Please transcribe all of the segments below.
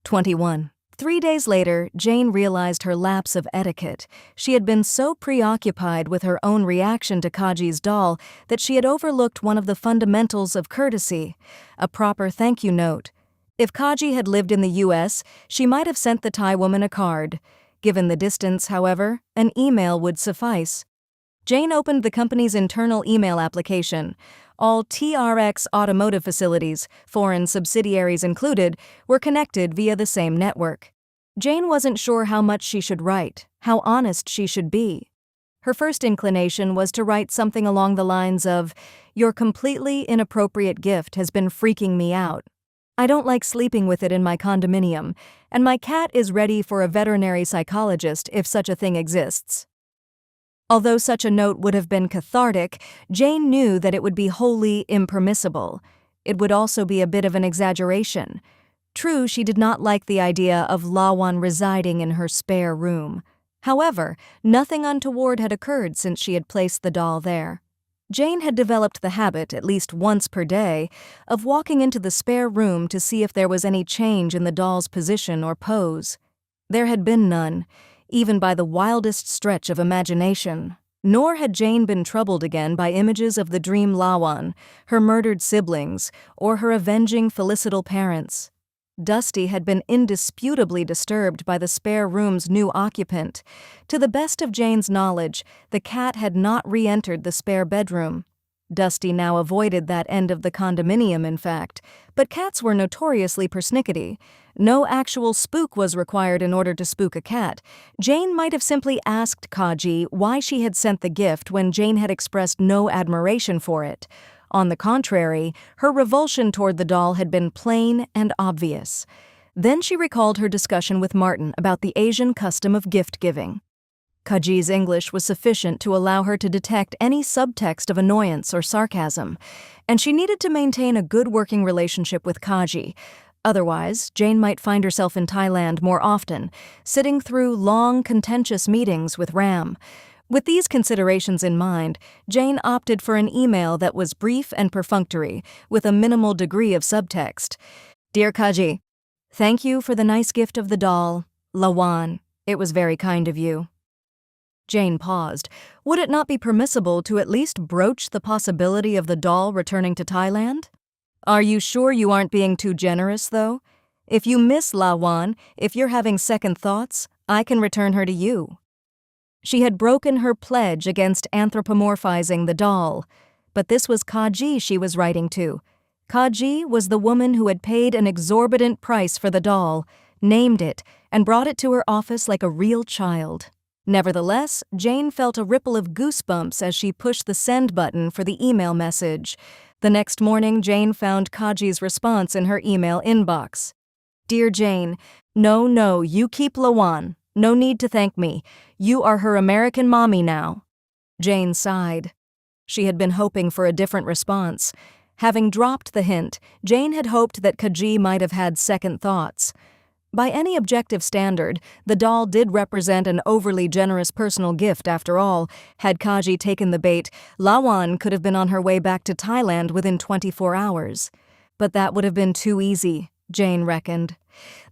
21. 3 days later, Jane realized her lapse of etiquette. She had been so preoccupied with her own reaction to Kaji's doll that she had overlooked one of the fundamentals of courtesy, a proper thank you note. If Kaji had lived in the U.S., she might have sent the Thai woman a card. Given the distance, however, an email would suffice. Jane opened the company's internal email application. All TRX automotive facilities, foreign subsidiaries included, were connected via the same network. Jane wasn't sure how much she should write, how honest she should be. Her first inclination was to write something along the lines of, "Your completely inappropriate gift has been freaking me out. I don't like sleeping with it in my condominium, and my cat is ready for a veterinary psychologist if such a thing exists." Although such a note would have been cathartic, Jane knew that it would be wholly impermissible. It would also be a bit of an exaggeration. True, she did not like the idea of Lawan residing in her spare room. However, nothing untoward had occurred since she had placed the doll there. Jane had developed the habit, at least once per day, of walking into the spare room to see if there was any change in the doll's position or pose. There had been none, even by the wildest stretch of imagination. Nor had Jane been troubled again by images of the dream Lawan, her murdered siblings, or her avenging felicital parents. Dusty had been indisputably disturbed by the spare room's new occupant. To the best of Jane's knowledge, the cat had not re-entered the spare bedroom. Dusty now avoided that end of the condominium, in fact, but cats were notoriously persnickety. No actual spook was required in order to spook a cat. Jane might have simply asked Kaji why she had sent the gift when Jane had expressed no admiration for it. On the contrary, her revulsion toward the doll had been plain and obvious. Then she recalled her discussion with Martin about the Asian custom of gift-giving. Kaji's English was sufficient to allow her to detect any subtext of annoyance or sarcasm, and she needed to maintain a good working relationship with Kaji. Otherwise, Jane might find herself in Thailand more often, sitting through long, contentious meetings with Ram. With these considerations in mind, Jane opted for an email that was brief and perfunctory, with a minimal degree of subtext. "Dear Kaji, thank you for the nice gift of the doll, Lawan. It was very kind of you." Jane paused. Would it not be permissible to at least broach the possibility of the doll returning to Thailand? "Are you sure you aren't being too generous, though? If you miss Lawan, if you're having second thoughts, I can return her to you." She had broken her pledge against anthropomorphizing the doll. But this was Kaji she was writing to. Kaji was the woman who had paid an exorbitant price for the doll, named it, and brought it to her office like a real child. Nevertheless, Jane felt a ripple of goosebumps as she pushed the send button for the email message. The next morning, Jane found Kaji's response in her email inbox. "Dear Jane, no, you keep Lawan. No need to thank me. You are her American mommy now." Jane sighed. She had been hoping for a different response. Having dropped the hint, Jane had hoped that Kaji might have had second thoughts. By any objective standard, the doll did represent an overly generous personal gift after all. Had Kaji taken the bait, Lawan could have been on her way back to Thailand within 24 hours. But that would have been too easy, Jane reckoned.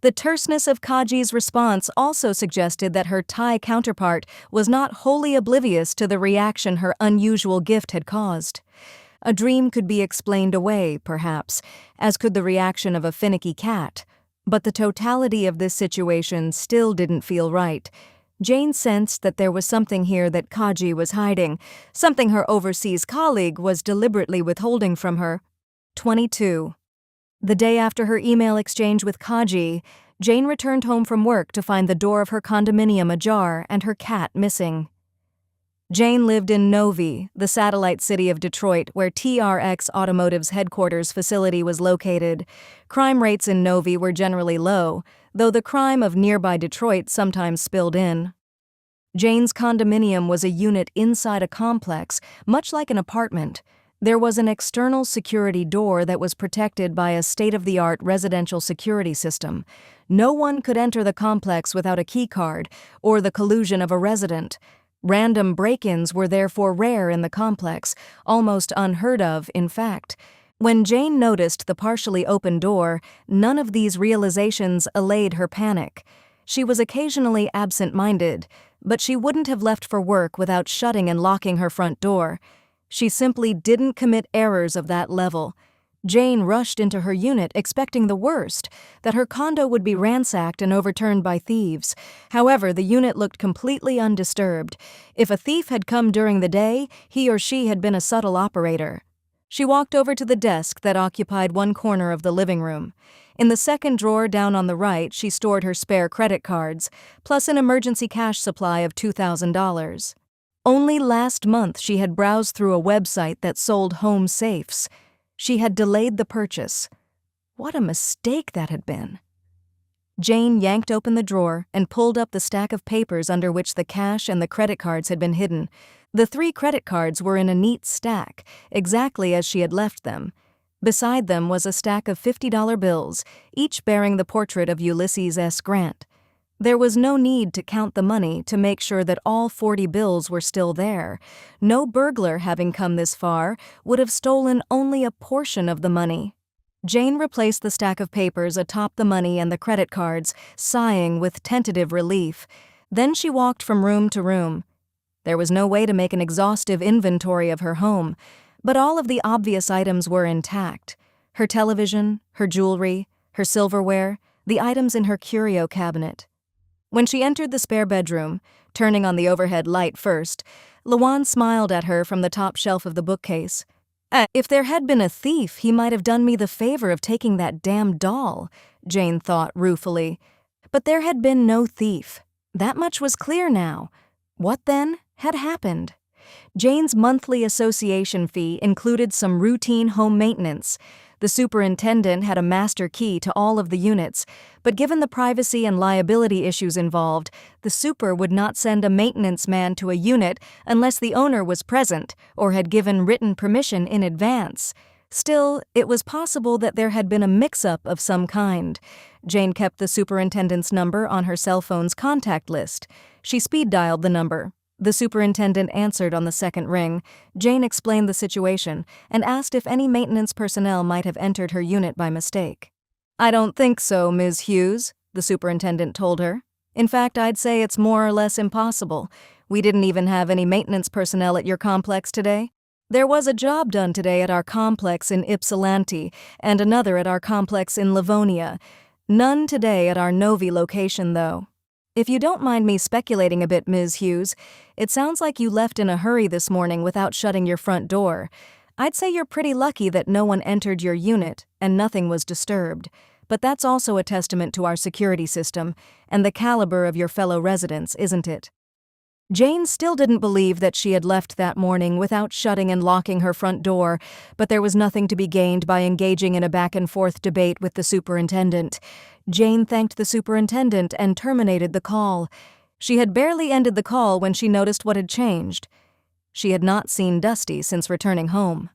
The terseness of Kaji's response also suggested that her Thai counterpart was not wholly oblivious to the reaction her unusual gift had caused. A dream could be explained away, perhaps, as could the reaction of a finicky cat. But the totality of this situation still didn't feel right. Jane sensed that there was something here that Kaji was hiding, something her overseas colleague was deliberately withholding from her. 22. The day after her email exchange with Kaji, Jane returned home from work to find the door of her condominium ajar and her cat missing. Jane lived in Novi, the satellite city of Detroit, where TRX Automotive's headquarters facility was located. Crime rates in Novi were generally low, though the crime of nearby Detroit sometimes spilled in. Jane's condominium was a unit inside a complex, much like an apartment. There was an external security door that was protected by a state-of-the-art residential security system. No one could enter the complex without a keycard or the collusion of a resident. Random break-ins were therefore rare in the complex, almost unheard of, in fact. When Jane noticed the partially open door, none of these realizations allayed her panic. She was occasionally absent-minded, but she wouldn't have left for work without shutting and locking her front door. She simply didn't commit errors of that level. Jane rushed into her unit expecting the worst, that her condo would be ransacked and overturned by thieves. However, the unit looked completely undisturbed. If a thief had come during the day, he or she had been a subtle operator. She walked over to the desk that occupied one corner of the living room. In the second drawer down on the right, she stored her spare credit cards, plus an emergency cash supply of $2,000. Only last month she had browsed through a website that sold home safes. She had delayed the purchase. What a mistake that had been. Jane yanked open the drawer and pulled up the stack of papers under which the cash and the credit cards had been hidden. The 3 credit cards were in a neat stack, exactly as she had left them. Beside them was a stack of $50 bills, each bearing the portrait of Ulysses S. Grant. There was no need to count the money to make sure that all 40 bills were still there. No burglar, having come this far, would have stolen only a portion of the money. Jane replaced the stack of papers atop the money and the credit cards, sighing with tentative relief. Then she walked from room to room. There was no way to make an exhaustive inventory of her home, but all of the obvious items were intact. Her television, her jewelry, her silverware, the items in her curio cabinet. When she entered the spare bedroom, turning on the overhead light first, Lawan smiled at her from the top shelf of the bookcase. If there had been a thief, he might have done me the favor of taking that damn doll, Jane thought ruefully. But there had been no thief. That much was clear now. What, then, had happened? Jane's monthly association fee included some routine home maintenance. The superintendent had a master key to all of the units, but given the privacy and liability issues involved, the super would not send a maintenance man to a unit unless the owner was present or had given written permission in advance. Still, it was possible that there had been a mix-up of some kind. Jane kept the superintendent's number on her cell phone's contact list. She speed-dialed the number. The superintendent answered on the second ring. Jane explained the situation and asked if any maintenance personnel might have entered her unit by mistake. "I don't think so, Ms. Hughes," the superintendent told her. "In fact, I'd say it's more or less impossible. We didn't even have any maintenance personnel at your complex today. There was a job done today at our complex in Ypsilanti and another at our complex in Livonia. None today at our Novi location, though. If you don't mind me speculating a bit, Ms. Hughes, it sounds like you left in a hurry this morning without shutting your front door. I'd say you're pretty lucky that no one entered your unit and nothing was disturbed. But that's also a testament to our security system and the caliber of your fellow residents, isn't it?" Jane still didn't believe that she had left that morning without shutting and locking her front door, but there was nothing to be gained by engaging in a back-and-forth debate with the superintendent. Jane thanked the superintendent and terminated the call. She had barely ended the call when she noticed what had changed. She had not seen Dusty since returning home.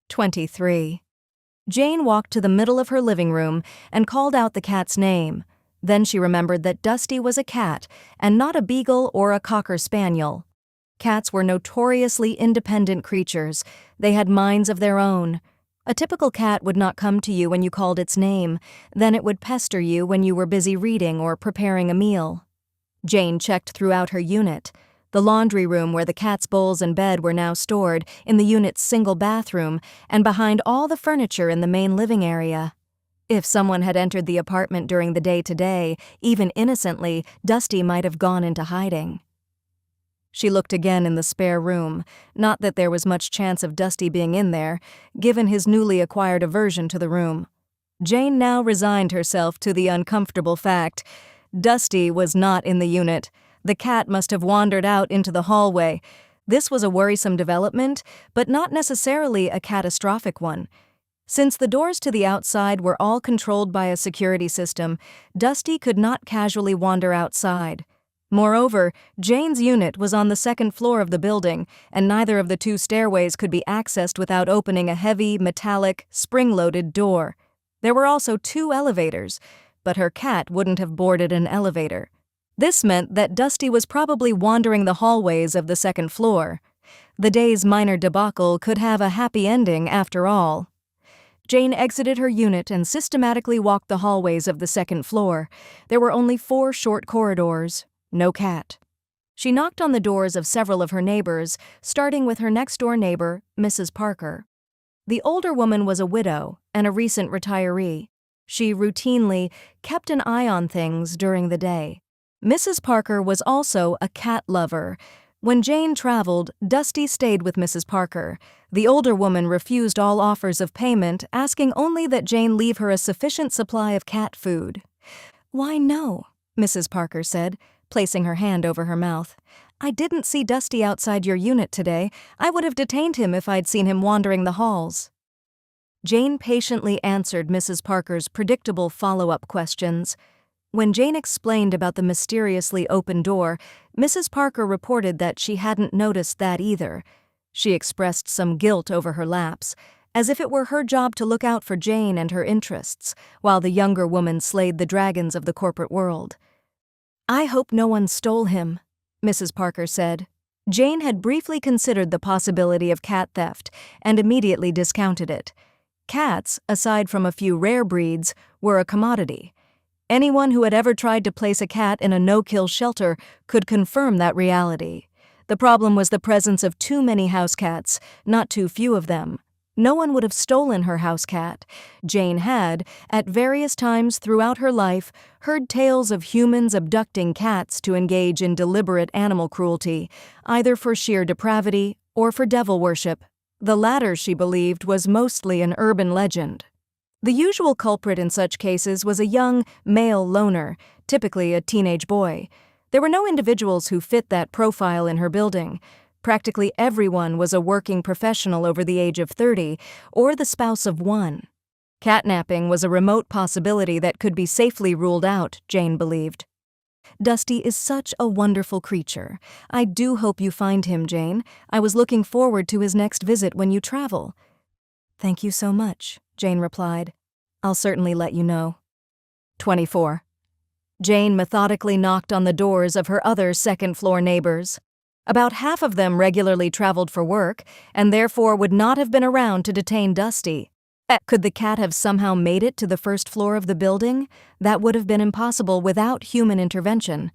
23. Jane walked to the middle of her living room and called out the cat's name. Then she remembered that Dusty was a cat and not a beagle or a cocker spaniel. Cats were notoriously independent creatures. They had minds of their own. A typical cat would not come to you when you called its name. Then it would pester you when you were busy reading or preparing a meal. Jane checked throughout her unit. The laundry room where the cat's bowls and bed were now stored, in the unit's single bathroom, and behind all the furniture in the main living area. If someone had entered the apartment during the day today, even innocently, Dusty might have gone into hiding. She looked again in the spare room. Not that there was much chance of Dusty being in there, given his newly acquired aversion to the room. Jane now resigned herself to the uncomfortable fact. Dusty was not in the unit. The cat must have wandered out into the hallway. This was a worrisome development, but not necessarily a catastrophic one. Since the doors to the outside were all controlled by a security system, Dusty could not casually wander outside. Moreover, Jane's unit was on the second floor of the building, and neither of the 2 stairways could be accessed without opening a heavy, metallic, spring-loaded door. There were also 2 elevators, but her cat wouldn't have boarded an elevator. This meant that Dusty was probably wandering the hallways of the second floor. The day's minor debacle could have a happy ending after all. Jane exited her unit and systematically walked the hallways of the second floor. There were only 4 short corridors. No cat. She knocked on the doors of several of her neighbors, starting with her next-door neighbor, Mrs. Parker. The older woman was a widow and a recent retiree. She routinely kept an eye on things during the day. Mrs. Parker was also a cat lover. When Jane traveled, Dusty stayed with Mrs. Parker. The older woman refused all offers of payment, asking only that Jane leave her a sufficient supply of cat food. "Why, no," Mrs. Parker said, placing her hand over her mouth. "I didn't see Dusty outside your unit today. I would have detained him if I'd seen him wandering the halls." Jane patiently answered Mrs. Parker's predictable follow-up questions. When Jane explained about the mysteriously open door, Mrs. Parker reported that she hadn't noticed that either. She expressed some guilt over her lapse, as if it were her job to look out for Jane and her interests, while the younger woman slayed the dragons of the corporate world. "I hope no one stole him," Mrs. Parker said. Jane had briefly considered the possibility of cat theft and immediately discounted it. Cats, aside from a few rare breeds, were a commodity. Anyone who had ever tried to place a cat in a no-kill shelter could confirm that reality. The problem was the presence of too many house cats, not too few of them. No one would have stolen her house cat. Jane had, at various times throughout her life, heard tales of humans abducting cats to engage in deliberate animal cruelty, either for sheer depravity or for devil worship. The latter, she believed, was mostly an urban legend. The usual culprit in such cases was a young, male loner, typically a teenage boy. There were no individuals who fit that profile in her building. Practically everyone was a working professional over the age of 30 or the spouse of one. Catnapping was a remote possibility that could be safely ruled out, Jane believed. "Dusty is such a wonderful creature. I do hope you find him, Jane. I was looking forward to his next visit when you travel." "Thank you so much," Jane replied. "I'll certainly let you know." 24. Jane methodically knocked on the doors of her other second-floor neighbors. About half of them regularly traveled for work, and therefore would not have been around to detain Dusty. Could the cat have somehow made it to the first floor of the building? That would have been impossible without human intervention.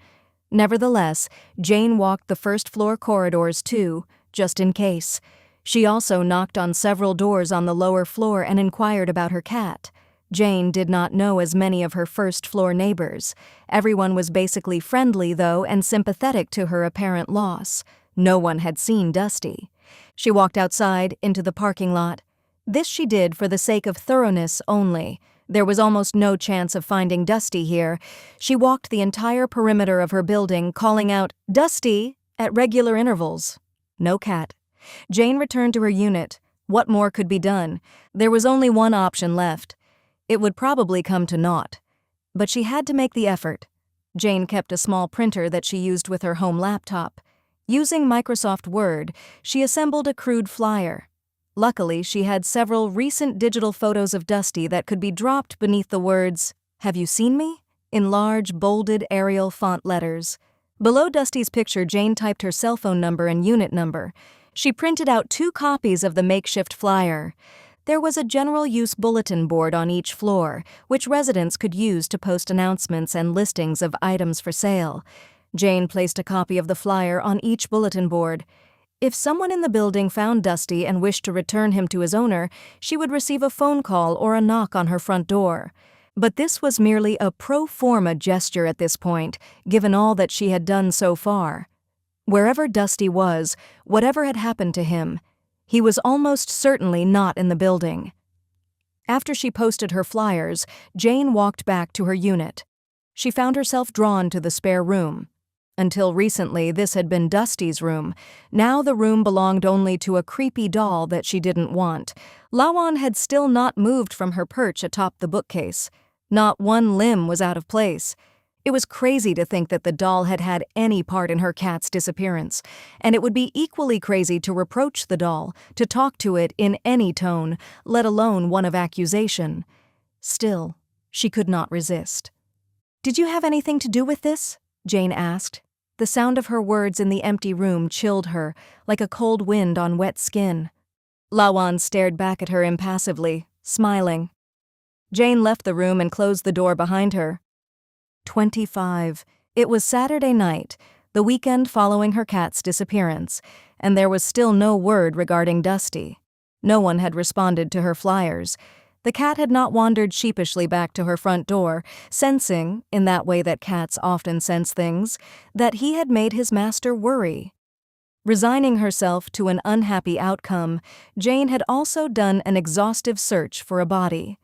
Nevertheless, Jane walked the first-floor corridors too, just in case. She also knocked on several doors on the lower floor and inquired about her cat. Jane did not know as many of her first-floor neighbors. Everyone was basically friendly, though, and sympathetic to her apparent loss. No one had seen Dusty. She walked outside into the parking lot. This she did for the sake of thoroughness only. There was almost no chance of finding Dusty here. She walked the entire perimeter of her building, calling out, "Dusty!" at regular intervals. No cat. Jane returned to her unit. What more could be done? There was only one option left. It would probably come to naught. But she had to make the effort. Jane kept a small printer that she used with her home laptop. Using Microsoft Word, she assembled a crude flyer. Luckily, she had several recent digital photos of Dusty that could be dropped beneath the words, "Have you seen me?" in large, bolded Arial font letters. Below Dusty's picture, Jane typed her cell phone number and unit number. She printed out 2 copies of the makeshift flyer. There was a general-use bulletin board on each floor, which residents could use to post announcements and listings of items for sale. Jane placed a copy of the flyer on each bulletin board. If someone in the building found Dusty and wished to return him to his owner, she would receive a phone call or a knock on her front door. But this was merely a pro forma gesture at this point, given all that she had done so far. Wherever Dusty was, whatever had happened to him, he was almost certainly not in the building. After she posted her flyers, Jane walked back to her unit. She found herself drawn to the spare room. Until recently, this had been Dusty's room. Now the room belonged only to a creepy doll that she didn't want. Lawan had still not moved from her perch atop the bookcase. Not one limb was out of place. It was crazy to think that the doll had had any part in her cat's disappearance, and it would be equally crazy to reproach the doll, to talk to it in any tone, let alone one of accusation. Still, she could not resist. "Did you have anything to do with this?" Jane asked. The sound of her words in the empty room chilled her, like a cold wind on wet skin. Lawan stared back at her impassively, smiling. Jane left the room and closed the door behind her. 25. It was Saturday night, the weekend following her cat's disappearance, and there was still no word regarding Dusty. No one had responded to her flyers. The cat had not wandered sheepishly back to her front door, sensing, in that way that cats often sense things, that he had made his master worry. Resigning herself to an unhappy outcome, Jane had also done an exhaustive search for a body.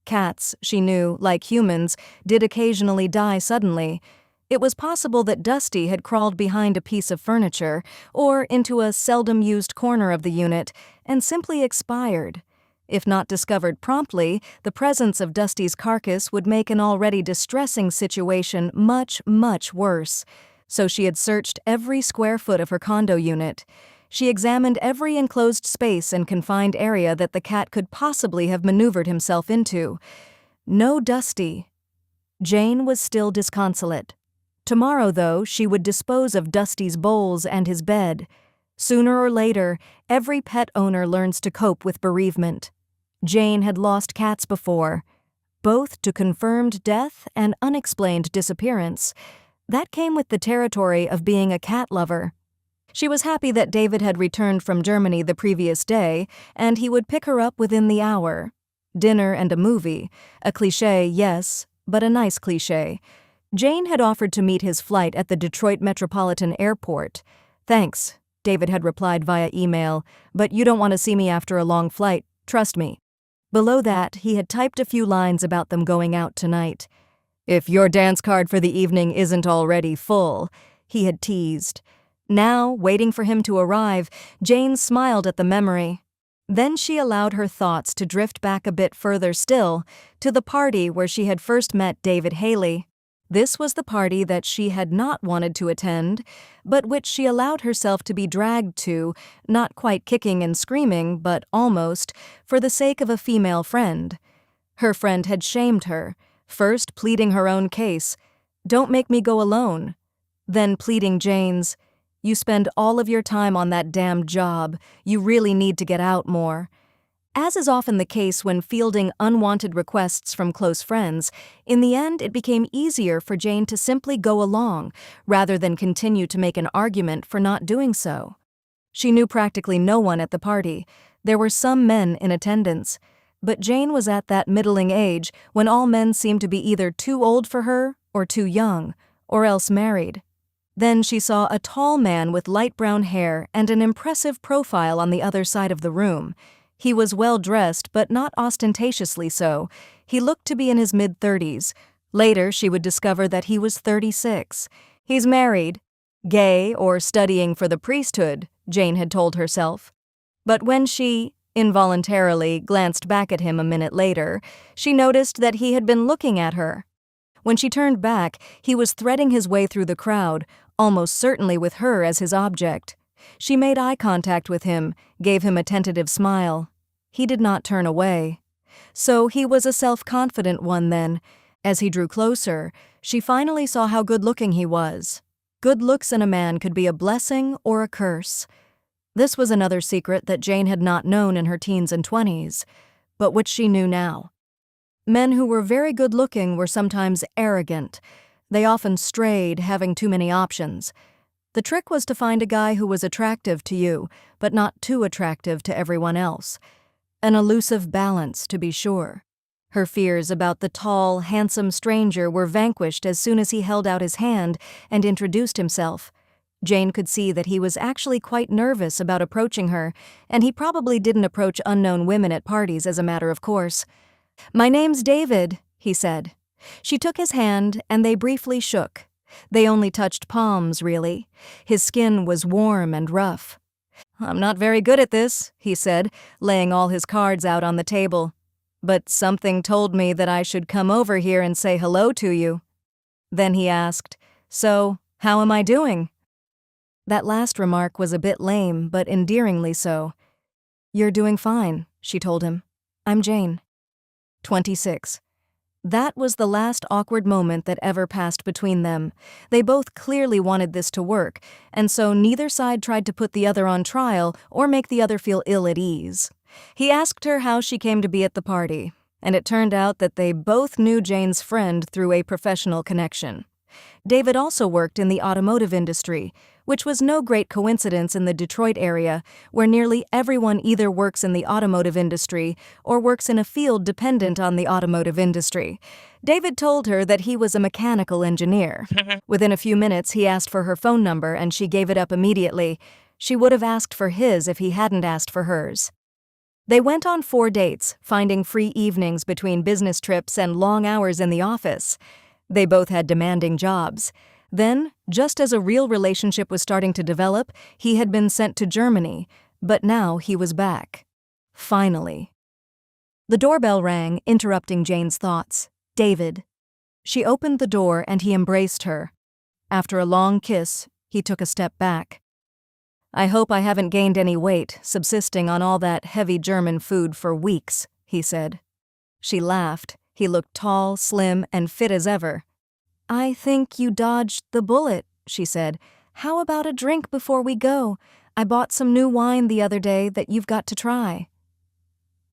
Cats, she knew, like humans, did occasionally die suddenly. It was possible that Dusty had crawled behind a piece of furniture or into a seldom-used corner of the unit and simply expired. If not discovered promptly, the presence of Dusty's carcass would make an already distressing situation much, much worse. So she had searched every square foot of her condo unit. She examined every enclosed space and confined area that the cat could possibly have maneuvered himself into. No Dusty. Jane was still disconsolate. Tomorrow, though, she would dispose of Dusty's bowls and his bed. Sooner or later, every pet owner learns to cope with bereavement. Jane had lost cats before, both to confirmed death and unexplained disappearance. That came with the territory of being a cat lover. She was happy that David had returned from Germany the previous day, and he would pick her up within the hour. Dinner and a movie. A cliché, yes, but a nice cliché. Jane had offered to meet his flight at the Detroit Metropolitan Airport. "Thanks," David had replied via email, "but you don't want to see me after a long flight, trust me." Below that, he had typed a few lines about them going out tonight. "If your dance card for the evening isn't already full," he had teased. Now, waiting for him to arrive, Jane smiled at the memory. Then she allowed her thoughts to drift back a bit further still, to the party where she had first met David Haley. This was the party that she had not wanted to attend, but which she allowed herself to be dragged to, not quite kicking and screaming, but almost, for the sake of a female friend. Her friend had shamed her, first pleading her own case, "Don't make me go alone," then pleading Jane's, "You spend all of your time on that damn job, you really need to get out more." As is often the case when fielding unwanted requests from close friends, in the end it became easier for Jane to simply go along, rather than continue to make an argument for not doing so. She knew practically no one at the party. There were some men in attendance, but Jane was at that middling age when all men seemed to be either too old for her, or too young, or else married. Then she saw a tall man with light brown hair and an impressive profile on the other side of the room. He was well-dressed, but not ostentatiously so. He looked to be in his mid-30s. Later, she would discover that he was 36. He's married, gay, or studying for the priesthood, Jane had told herself. But when she, involuntarily, glanced back at him a minute later, she noticed that he had been looking at her. When she turned back, he was threading his way through the crowd, almost certainly with her as his object. She made eye contact with him, gave him a tentative smile. He did not turn away. So he was a self-confident one then. As he drew closer, she finally saw how good-looking he was. Good looks in a man could be a blessing or a curse. This was another secret that Jane had not known in her teens and 20s, but which she knew now. Men who were very good-looking were sometimes arrogant. They often strayed, having too many options. The trick was to find a guy who was attractive to you, but not too attractive to everyone else. An elusive balance, to be sure. Her fears about the tall, handsome stranger were vanquished as soon as he held out his hand and introduced himself. Jane could see that he was actually quite nervous about approaching her, and he probably didn't approach unknown women at parties as a matter of course. "My name's David," he said. She took his hand, and they briefly shook. They only touched palms, really. His skin was warm and rough. "I'm not very good at this," he said, laying all his cards out on the table. "But something told me that I should come over here and say hello to you." Then he asked, "So, how am I doing?" That last remark was a bit lame, but endearingly so. "You're doing fine," she told him. "I'm Jane." 26. That was the last awkward moment that ever passed between them. They both clearly wanted this to work, and so neither side tried to put the other on trial or make the other feel ill at ease. He asked her how she came to be at the party, and it turned out that they both knew Jane's friend through a professional connection. David also worked in the automotive industry, which was no great coincidence in the Detroit area, where nearly everyone either works in the automotive industry or works in a field dependent on the automotive industry. David told her that he was a mechanical engineer. Within a few minutes, he asked for her phone number and she gave it up immediately. She would have asked for his if he hadn't asked for hers. They went on 4 dates, finding free evenings between business trips and long hours in the office. They both had demanding jobs. Then, just as a real relationship was starting to develop, he had been sent to Germany, but now he was back. Finally. The doorbell rang, interrupting Jane's thoughts. David. She opened the door and he embraced her. After a long kiss, he took a step back. I hope I haven't gained any weight, subsisting on all that heavy German food for weeks, he said. She laughed. He looked tall, slim, and fit as ever. I think you dodged the bullet, she said. How about a drink before we go? I bought some new wine the other day that you've got to try.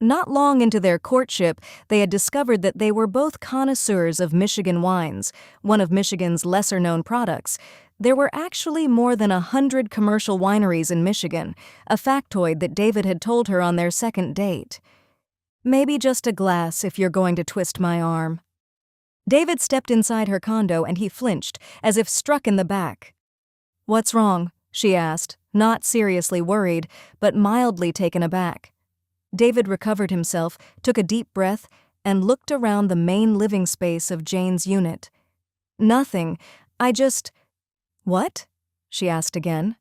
Not long into their courtship, they had discovered that they were both connoisseurs of Michigan wines, one of Michigan's lesser-known products. There were actually more than 100 commercial wineries in Michigan, a factoid that David had told her on their second date. Maybe just a glass if you're going to twist my arm. David stepped inside her condo and he flinched, as if struck in the back. What's wrong? She asked, not seriously worried, but mildly taken aback. David recovered himself, took a deep breath, and looked around the main living space of Jane's unit. Nothing. I just... What? She asked again.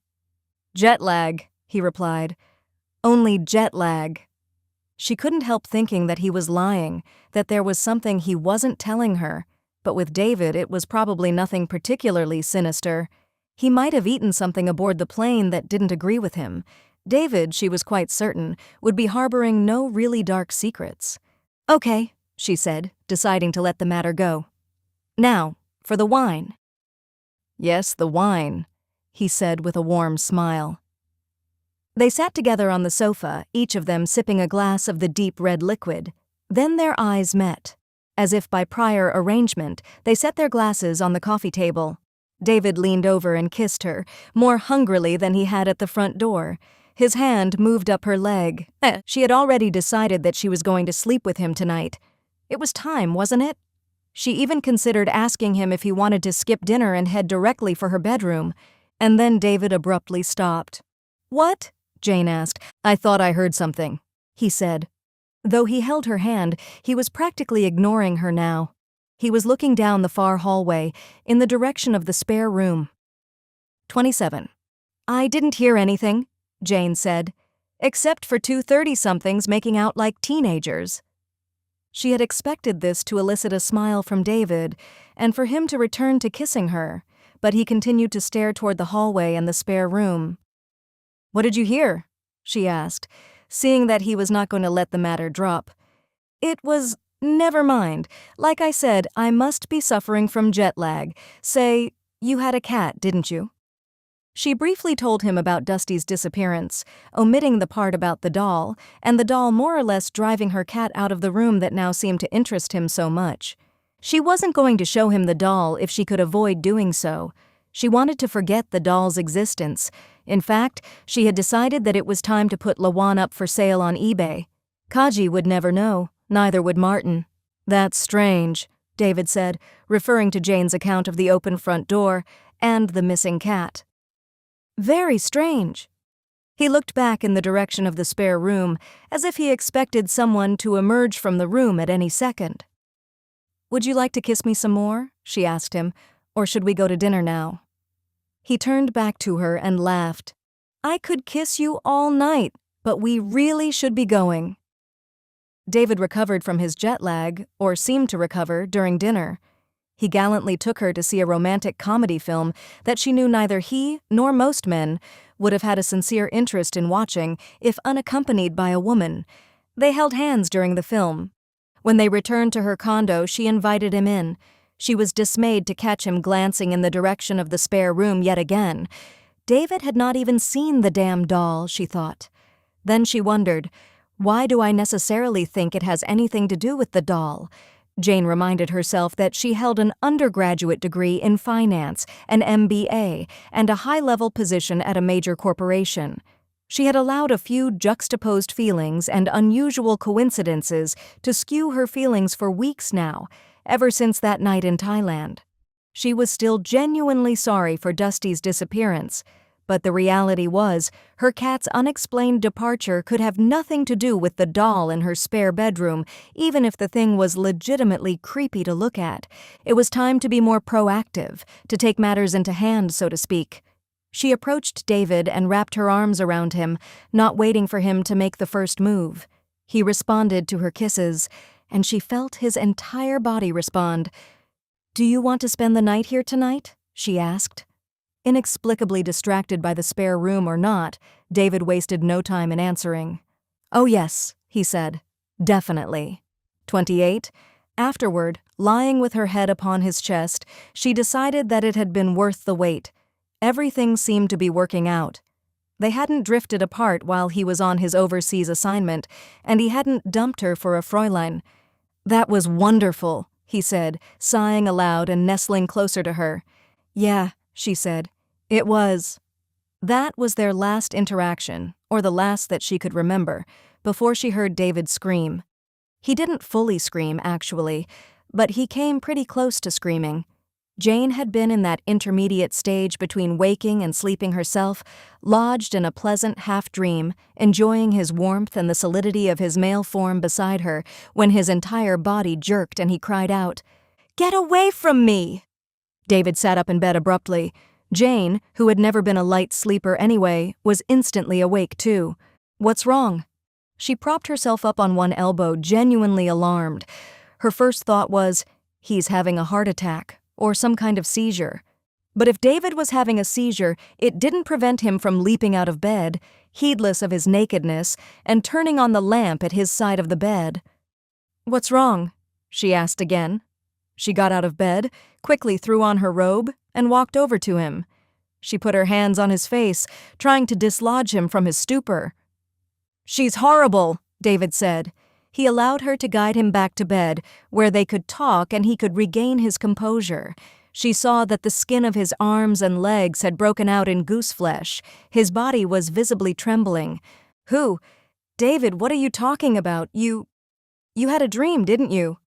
Jet lag, he replied. Only jet lag. She couldn't help thinking that he was lying, that there was something he wasn't telling her, but with David it was probably nothing particularly sinister. He might have eaten something aboard the plane that didn't agree with him. David, she was quite certain, would be harboring no really dark secrets. Okay, she said, deciding to let the matter go. Now, for the wine. Yes, the wine, he said with a warm smile. They sat together on the sofa, each of them sipping a glass of the deep red liquid. Then their eyes met. As if by prior arrangement, they set their glasses on the coffee table. David leaned over and kissed her, more hungrily than he had at the front door. His hand moved up her leg. She had already decided that she was going to sleep with him tonight. It was time, wasn't it? She even considered asking him if he wanted to skip dinner and head directly for her bedroom. And then David abruptly stopped. What? Jane asked. I thought I heard something, he said. Though he held her hand, he was practically ignoring her now. He was looking down the far hallway, in the direction of the spare room. 27. I didn't hear anything, Jane said, except for 2 30-somethings making out like teenagers. She had expected this to elicit a smile from David, and for him to return to kissing her, but he continued to stare toward the hallway and the spare room. What did you hear? She asked, seeing that he was not going to let the matter drop. It was, never mind. Like I said, I must be suffering from jet lag. Say, you had a cat, didn't you? She briefly told him about Dusty's disappearance, omitting the part about the doll, and the doll more or less driving her cat out of the room that now seemed to interest him so much. She wasn't going to show him the doll if she could avoid doing so. She wanted to forget the doll's existence. In fact, she had decided that it was time to put Lawan up for sale on eBay. Kaji would never know, neither would Martin. That's strange, David said, referring to Jane's account of the open front door and the missing cat. Very strange. He looked back in the direction of the spare room, as if he expected someone to emerge from the room at any second. Would you like to kiss me some more? She asked him, or should we go to dinner now? He turned back to her and laughed. I could kiss you all night, but we really should be going. David recovered from his jet lag, or seemed to recover, during dinner. He gallantly took her to see a romantic comedy film that she knew neither he nor most men would have had a sincere interest in watching if unaccompanied by a woman. They held hands during the film. When they returned to her condo, she invited him in. She was dismayed to catch him glancing in the direction of the spare room yet again. David had not even seen the damn doll, she thought. Then she wondered, why do I necessarily think it has anything to do with the doll? Jane reminded herself that she held an undergraduate degree in finance, an MBA, and a high-level position at a major corporation. She had allowed a few juxtaposed feelings and unusual coincidences to skew her feelings for weeks now, ever since that night in Thailand. She was still genuinely sorry for Dusty's disappearance, but the reality was her cat's unexplained departure could have nothing to do with the doll in her spare bedroom, even if the thing was legitimately creepy to look at. It was time to be more proactive, to take matters into hand, so to speak. She approached David and wrapped her arms around him, not waiting for him to make the first move. He responded to her kisses, and she felt his entire body respond. "Do you want to spend the night here tonight?" she asked. Inexplicably distracted by the spare room or not, David wasted no time in answering. "Oh yes," he said. "Definitely." 28. Afterward, lying with her head upon his chest, she decided that it had been worth the wait. Everything seemed to be working out. They hadn't drifted apart while he was on his overseas assignment, and he hadn't dumped her for a Fräulein. "That was wonderful," he said, sighing aloud and nestling closer to her. "Yeah," she said. "It was." That was their last interaction, or the last that she could remember, before she heard David scream. He didn't fully scream, actually, but he came pretty close to screaming. Jane had been in that intermediate stage between waking and sleeping herself, lodged in a pleasant half-dream, enjoying his warmth and the solidity of his male form beside her, when his entire body jerked and he cried out, "Get away from me!" David sat up in bed abruptly. Jane, who had never been a light sleeper anyway, was instantly awake too. "What's wrong?" She propped herself up on one elbow, genuinely alarmed. Her first thought was, he's having a heart attack, or some kind of seizure. But if David was having a seizure, it didn't prevent him from leaping out of bed, heedless of his nakedness, and turning on the lamp at his side of the bed. "What's wrong?" she asked again. She got out of bed, quickly threw on her robe, and walked over to him. She put her hands on his face, trying to dislodge him from his stupor. "She's horrible," David said. He allowed her to guide him back to bed, where they could talk and he could regain his composure. She saw that the skin of his arms and legs had broken out in gooseflesh. His body was visibly trembling. "Who? David, what are you talking about? You had a dream, didn't you?"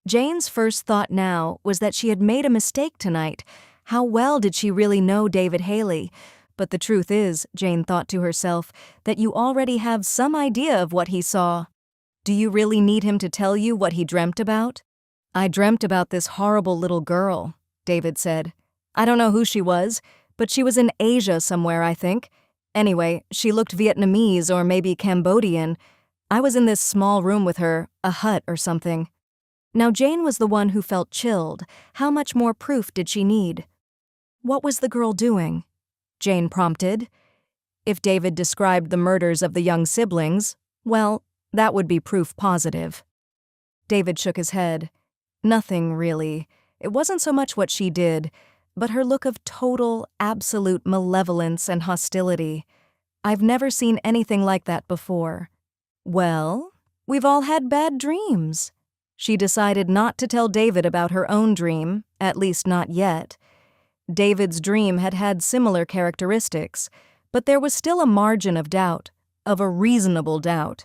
Jane's first thought now was that she had made a mistake tonight. How well did she really know David Haley? But the truth is, Jane thought to herself, that you already have some idea of what he saw. Do you really need him to tell you what he dreamt about? "I dreamt about this horrible little girl," David said. "I don't know who she was, but she was in Asia somewhere, I think. Anyway, she looked Vietnamese or maybe Cambodian. I was in this small room with her, a hut or something." Now Jane was the one who felt chilled. How much more proof did she need? "What was the girl doing?" Jane prompted. If David described the murders of the young siblings, well, that would be proof positive. David shook his head. Nothing, really. It wasn't so much what she did, but her look of total, absolute malevolence and hostility. I've never seen anything like that before. "Well, we've all had bad dreams." She decided not to tell David about her own dream, at least not yet. David's dream had had similar characteristics, but there was still a margin of doubt, of a reasonable doubt.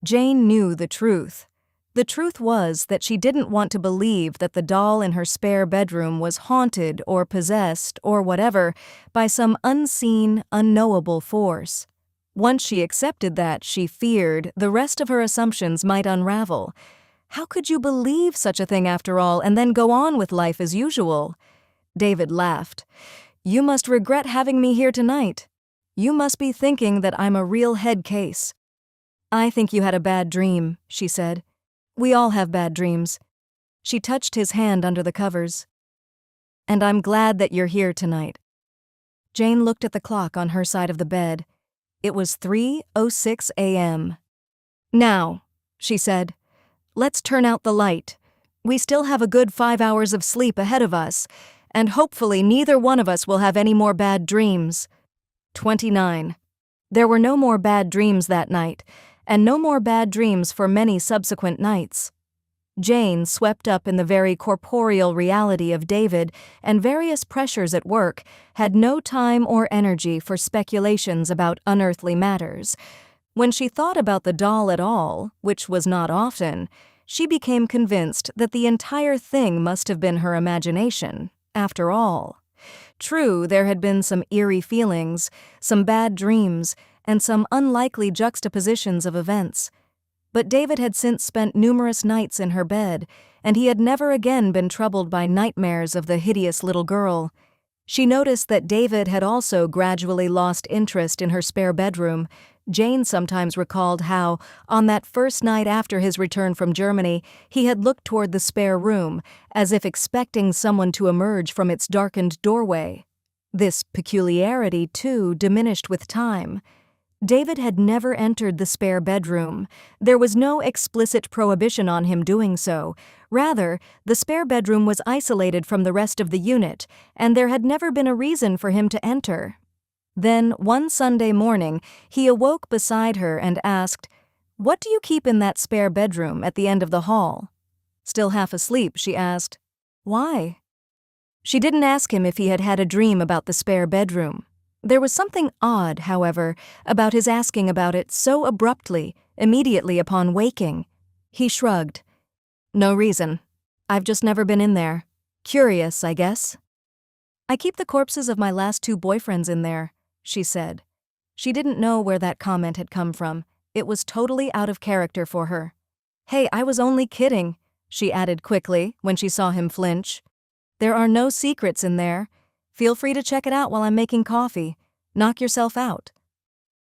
Jane knew the truth. The truth was that she didn't want to believe that the doll in her spare bedroom was haunted or possessed or whatever by some unseen, unknowable force. Once she accepted that, she feared, the rest of her assumptions might unravel. How could you believe such a thing after all and then go on with life as usual? David laughed. "You must regret having me here tonight. You must be thinking that I'm a real head case." "I think you had a bad dream," she said. "We all have bad dreams." She touched his hand under the covers. "And I'm glad that you're here tonight." Jane looked at the clock on her side of the bed. It was 3:06 a.m. "Now," she said, Let's turn out the light. We still have a good 5 hours of sleep ahead of us, and hopefully neither one of us will have any more bad dreams. 29. There were no more bad dreams that night, and no more bad dreams for many subsequent nights. Jane, swept up in the very corporeal reality of David and various pressures at work, had no time or energy for speculations about unearthly matters. When she thought about the doll at all, which was not often, she became convinced that the entire thing must have been her imagination, after all. True, there had been some eerie feelings, some bad dreams, and some unlikely juxtapositions of events. But David had since spent numerous nights in her bed, and he had never again been troubled by nightmares of the hideous little girl. She noticed that David had also gradually lost interest in her spare bedroom. Jane sometimes recalled how, on that first night after his return from Germany, he had looked toward the spare room, as if expecting someone to emerge from its darkened doorway. This peculiarity, too, diminished with time. David had never entered the spare bedroom. There was no explicit prohibition on him doing so. Rather, the spare bedroom was isolated from the rest of the unit, and there had never been a reason for him to enter. Then, one Sunday morning, he awoke beside her and asked, "What do you keep in that spare bedroom at the end of the hall?" Still half asleep, she asked, "Why?" She didn't ask him if he had had a dream about the spare bedroom. There was something odd, however, about his asking about it so abruptly, immediately upon waking. He shrugged. "No reason. I've just never been in there. Curious, I guess." "I keep the corpses of my last 2 boyfriends in there," she said. She didn't know where that comment had come from. It was totally out of character for her. "Hey, I was only kidding," she added quickly when she saw him flinch. "There are no secrets in there. Feel free to check it out while I'm making coffee. Knock yourself out."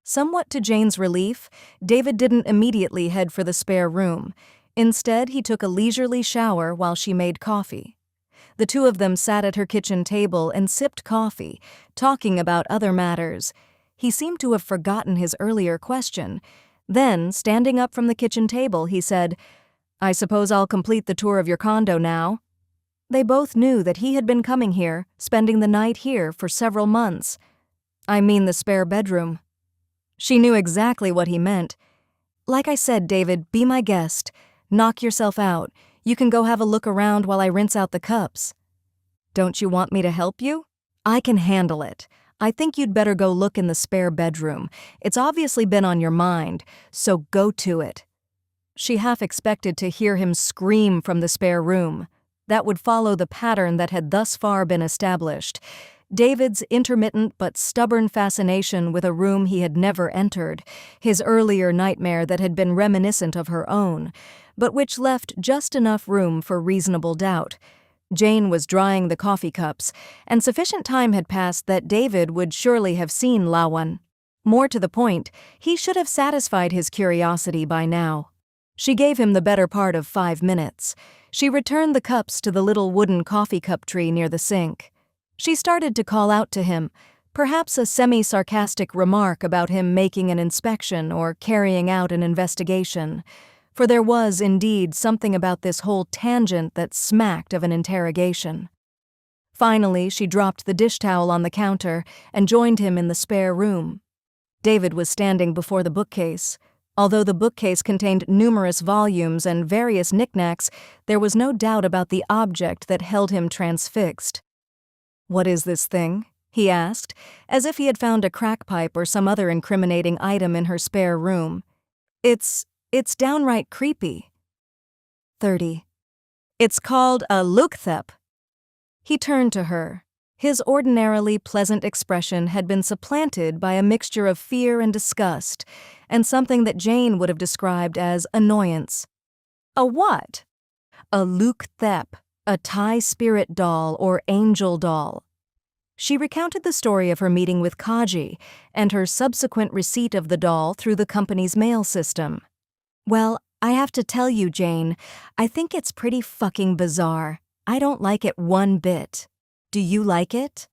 Somewhat to Jane's relief, David didn't immediately head for the spare room. Instead, he took a leisurely shower while she made coffee. The two of them sat at her kitchen table and sipped coffee, talking about other matters. He seemed to have forgotten his earlier question. Then, standing up from the kitchen table, he said, "I suppose I'll complete the tour of your condo now." They both knew that he had been coming here, spending the night here for several months. "I mean the spare bedroom." She knew exactly what he meant. "Like I said, David, be my guest. Knock yourself out. You can go have a look around while I rinse out the cups." "Don't you want me to help you?" "I can handle it. I think you'd better go look in the spare bedroom. It's obviously been on your mind, so go to it." She half expected to hear him scream from the spare room. That would follow the pattern that had thus far been established. David's intermittent but stubborn fascination with a room he had never entered, his earlier nightmare that had been reminiscent of her own, but which left just enough room for reasonable doubt. Jane was drying the coffee cups, and sufficient time had passed that David would surely have seen Lawan. More to the point, he should have satisfied his curiosity by now. She gave him the better part of 5 minutes. She returned the cups to the little wooden coffee cup tree near the sink. She started to call out to him, perhaps a semi-sarcastic remark about him making an inspection or carrying out an investigation, for there was, indeed, something about this whole tangent that smacked of an interrogation. Finally, she dropped the dish towel on the counter and joined him in the spare room. David was standing before the bookcase. Although the bookcase contained numerous volumes and various knickknacks, there was no doubt about the object that held him transfixed. "What is this thing?" he asked, as if he had found a crack pipe or some other incriminating item in her spare room. It's downright creepy." 30. "It's called a LUK THEP." He turned to her. His ordinarily pleasant expression had been supplanted by a mixture of fear and disgust, and something that Jane would have described as annoyance. "A what?" "A LUK THEP, a Thai spirit doll or angel doll." She recounted the story of her meeting with Kaji and her subsequent receipt of the doll through the company's mail system. "Well, I have to tell you, Jane, I think it's pretty fucking bizarre. I don't like it one bit. Do you like it?"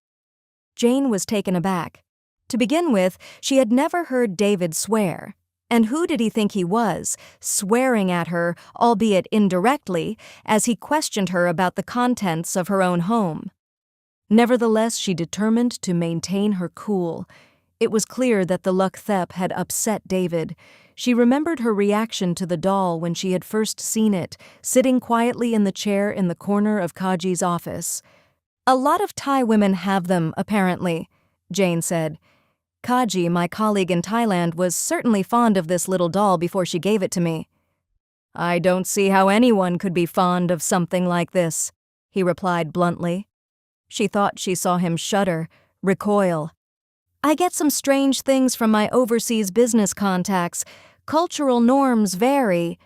Jane was taken aback. To begin with, she had never heard David swear. And who did he think he was, swearing at her, albeit indirectly, as he questioned her about the contents of her own home? Nevertheless, she determined to maintain her cool. It was clear that the LUK THEP had upset David. She remembered her reaction to the doll when she had first seen it, sitting quietly in the chair in the corner of Kaji's office. "A lot of Thai women have them, apparently," Jane said. "Kaji, my colleague in Thailand, was certainly fond of this little doll before she gave it to me." "I don't see how anyone could be fond of something like this," he replied bluntly. She thought she saw him shudder, recoil. "I get some strange things from my overseas business contacts. Cultural norms vary."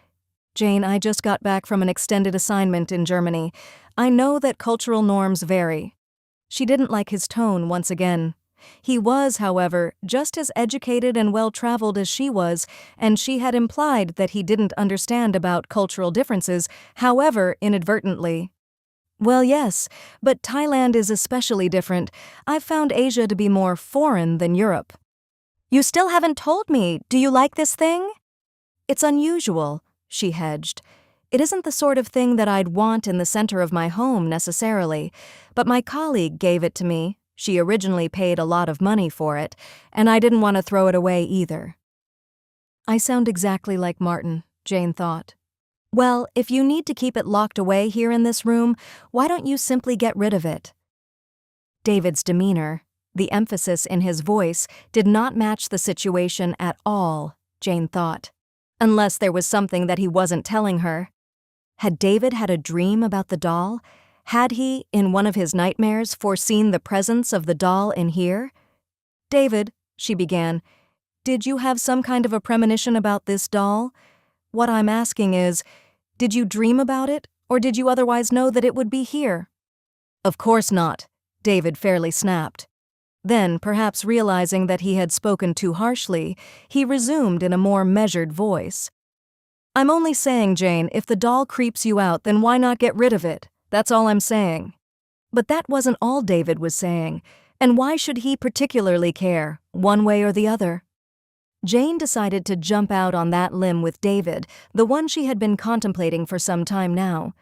"Jane, I just got back from an extended assignment in Germany. I know that cultural norms vary." She didn't like his tone once again. He was, however, just as educated and well-traveled as she was, and she had implied that he didn't understand about cultural differences, however inadvertently. "Well, yes, but Thailand is especially different. I've found Asia to be more foreign than Europe." "You still haven't told me. Do you like this thing?" "It's unusual," she hedged. "It isn't the sort of thing that I'd want in the center of my home necessarily, but my colleague gave it to me. She originally paid a lot of money for it, and I didn't want to throw it away either." I sound exactly like Martin, Jane thought. "Well, if you need to keep it locked away here in this room, why don't you simply get rid of it?" David's demeanor, the emphasis in his voice, did not match the situation at all, Jane thought. Unless there was something that he wasn't telling her. Had David had a dream about the doll? Had he, in one of his nightmares, foreseen the presence of the doll in here? "David," she began, "did you have some kind of a premonition about this doll? What I'm asking is, did you dream about it, or did you otherwise know that it would be here?" "Of course not," David fairly snapped. Then, perhaps realizing that he had spoken too harshly, he resumed in a more measured voice. "I'm only saying, Jane, if the doll creeps you out, then why not get rid of it? That's all I'm saying." But that wasn't all David was saying, and why should he particularly care, one way or the other? Jane decided to jump out on that limb with David, the one she had been contemplating for some time now.